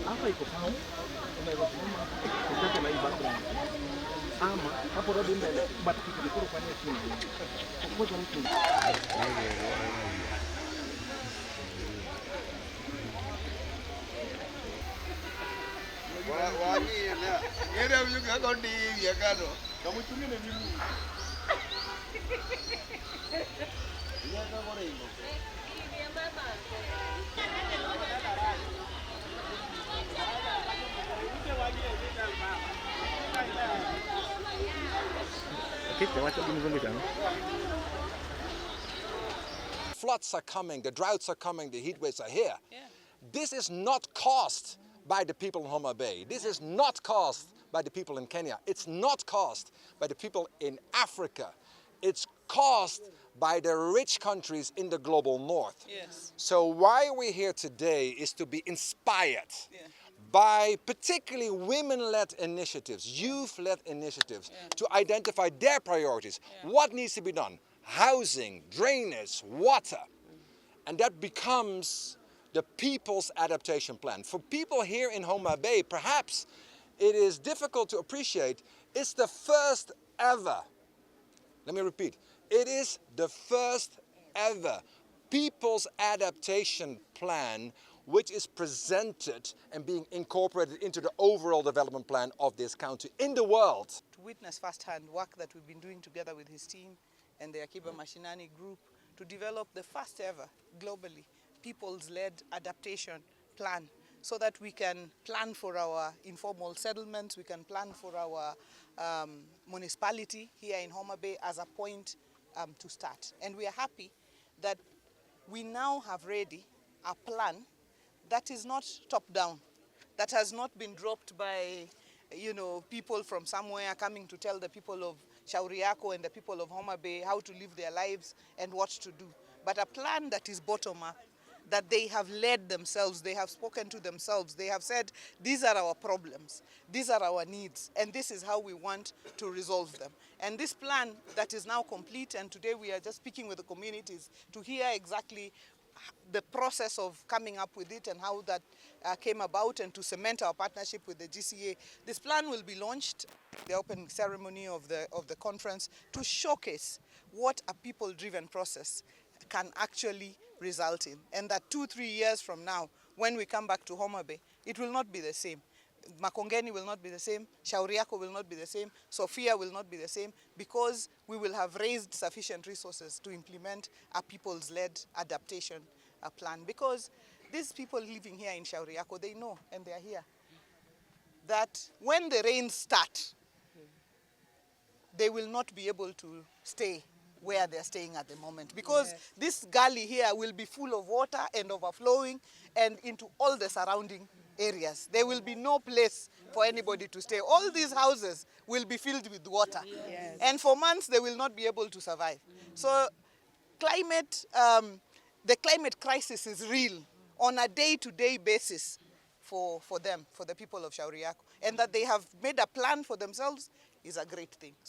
Hapa iko pao, unaweza kuona hapo na hii background. Ama hapo rodi mbele, but kitu kikuru kwa nini chini. Kwa sababu mtu Wangina. Yeye mjuka kondi ya kado. kama tumine mimi. Yeye kama rengo. Floods are coming, the droughts are coming, the heat waves are here. Yeah. This is not caused by the people in Homabay. This is not caused by the people in Kenya. It's not caused by the people in Africa. It's caused by the rich countries in the global north. Yes. So why we're here today is to be inspired by particularly women-led initiatives, youth-led initiatives, to identify their priorities. What needs to be done? Housing, drainage, water. And that becomes the people's adaptation plan. For people here in Homabay, perhaps it is difficult to appreciate, it's the first ever, let me repeat, it is the first ever people's adaptation plan which is presented and being incorporated into the overall development plan of this county in the world. To witness firsthand work that we've been doing together with his team and the Akiba Mashinani group to develop the first ever globally people's-led adaptation plan so that we can plan for our informal settlements, we can plan for our municipality here in Homabay as a point to start. And we are happy that we now have ready a plan that is not top-down, that has not been dropped by, people from somewhere coming to tell the people of Shauriako and the people of Homabay how to live their lives and what to do. But a plan that is bottom-up, that they have led themselves, they have spoken to themselves, they have said, these are our problems, these are our needs, and this is how we want to resolve them. And this plan that is now complete, and today we are just speaking with the communities to hear exactly the process of coming up with it and how that came about, and to cement our partnership with the GCA. This plan will be launched, the opening ceremony of the conference, to showcase what a people-driven process can actually result in. And that 2-3 years from now, when we come back to Homabay, it will not be the same. Makongeni will not be the same, Shauriako will not be the same, Sofia will not be the same, because we will have raised sufficient resources to implement a people's-led adaptation plan. Because these people living here in Shauriako, they know, and they are here, that when the rains start, they will not be able to stay where they're staying at the moment, because this gully here will be full of water and overflowing and into all the surrounding areas. There will be no place for anybody to stay. All these houses will be filled with water. Yes. And for months they will not be able to survive. So the climate crisis is real on a day-to-day basis for them, for the people of Shauriako. And that they have made a plan for themselves is a great thing.